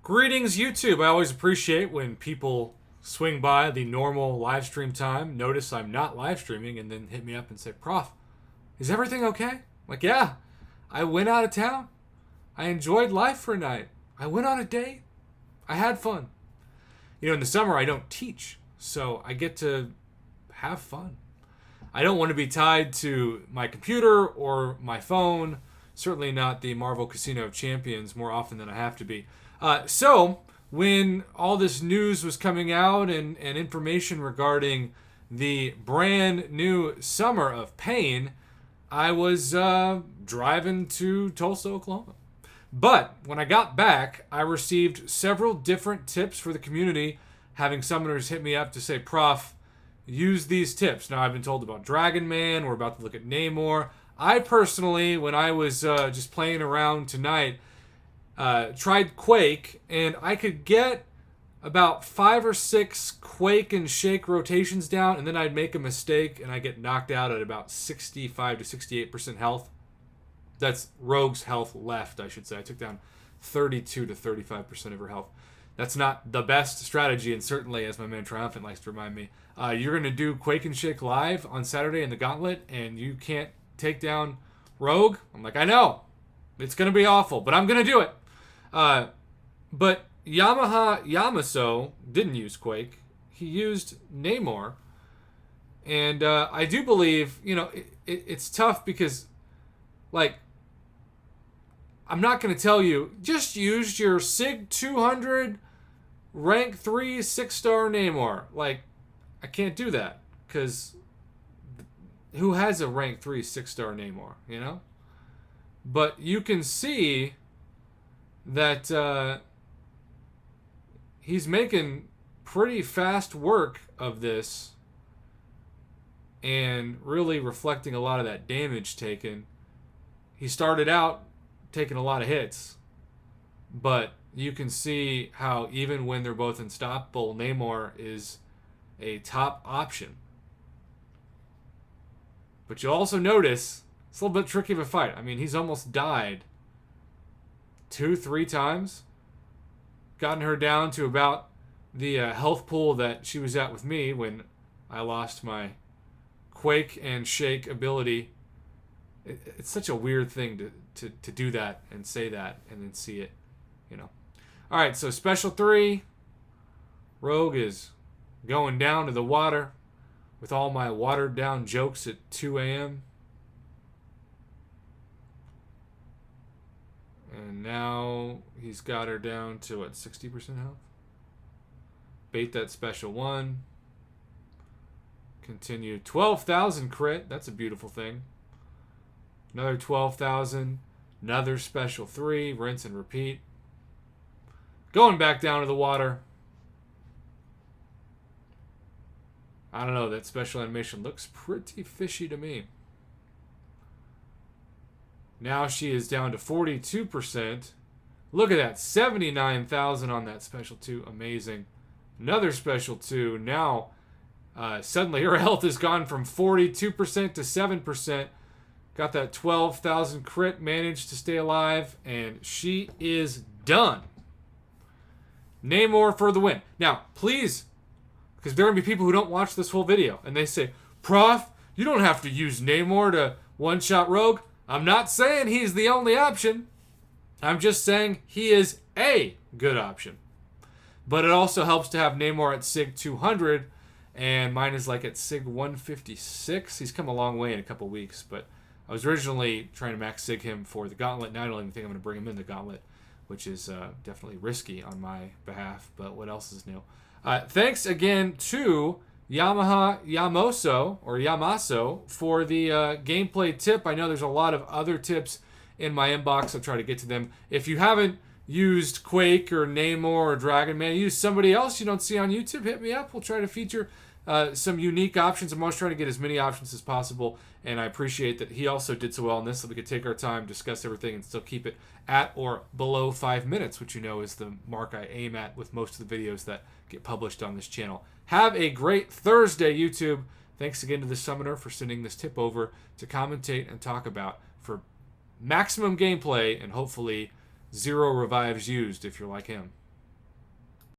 Greetings, YouTube. I always appreciate when people swing by the normal live stream time, notice I'm not live streaming, and then hit me up and say, Prof, is everything okay? I'm like, yeah, I went out of town. I enjoyed life for a night. I went on a date. I had fun. In the summer, I don't teach, so I get to have fun. I don't want to be tied to my computer or my phone, certainly not the Marvel Casino of Champions more often than I have to be. So, when all this news was coming out and information regarding the brand new Summer of Pain, I was driving to Tulsa, Oklahoma. But when I got back, I received several different tips for the community, having summoners hit me up to say, Prof, use these tips. Now, I've been told about Dragon Man. We're about to look at Namor. I personally, when I was just playing around tonight, tried Quake, and I could get about 5 or 6 Quake and Shake rotations down, and then I'd make a mistake, and I get knocked out at about 65 to 68% health. That's Rogue's health left, I should say. I took down 32 to 35% of her health. That's not the best strategy, and certainly, as my man Triumphant likes to remind me, you're going to do Quake and Shake live on Saturday in the Gauntlet, and you can't take down Rogue? I'm like, I know. It's going to be awful, but I'm going to do it. But Yamaha Yamaso didn't use Quake. He used Namor. And I do believe, it's tough because, I'm not going to tell you, just use your SIG 200 rank 3 6-star Namor. I can't do that because who has a rank 3 6-star Namor, But you can see that he's making pretty fast work of this and really reflecting a lot of that damage taken. He started out taking a lot of hits, but you can see how even when they're both unstoppable, Namor is a top option. But you'll also notice it's a little bit tricky of a fight. I mean, he's almost died 2-3 times, gotten her down to about the health pool that she was at with me when I lost my Quake and Shake ability. It's such a weird thing to do that and say that and then see it, All right, so Special 3, Rogue is going down to the water with all my watered down jokes at 2 a.m. And now he's got her down to, 60% health? Bait that Special 1. Continue. 12,000 crit. That's a beautiful thing. Another 12,000. Another Special 3. Rinse and repeat. Going back down to the water. I don't know. That special animation looks pretty fishy to me. Now she is down to 42%. Look at that. 79,000 on that Special 2. Amazing. Another Special 2. Now, suddenly her health has gone from 42% to 7%. Got that 12,000 crit. Managed to stay alive. And she is done. Namor for the win. Now, please, because there are going to be people who don't watch this whole video. And they say, Prof, you don't have to use Namor to one-shot Rogue. I'm not saying he's the only option. I'm just saying he is a good option. But it also helps to have Namor at SIG 200, and mine is at SIG 156. He's come a long way in a couple weeks, but I was originally trying to max SIG him for the Gauntlet. Now I don't even think I'm going to bring him in the Gauntlet, which is definitely risky on my behalf, but what else is new? Thanks again to Yamaha Yamaso or Yamaso for the gameplay tip. I know there's a lot of other tips in my inbox. I'll try to get to them. If you haven't used Quake or Namor or Dragon Man, use somebody else you don't see on YouTube, hit me up. We'll try to feature some unique options. I'm always trying to get as many options as possible, and I appreciate that he also did so well in this, so we could take our time, discuss everything, and still keep it at or below 5 minutes, which is the mark I aim at with most of the videos that get published on this channel. Have a great Thursday, YouTube. Thanks again to the Summoner for sending this tip over to commentate and talk about for maximum gameplay and hopefully 0 revives used if you're like him.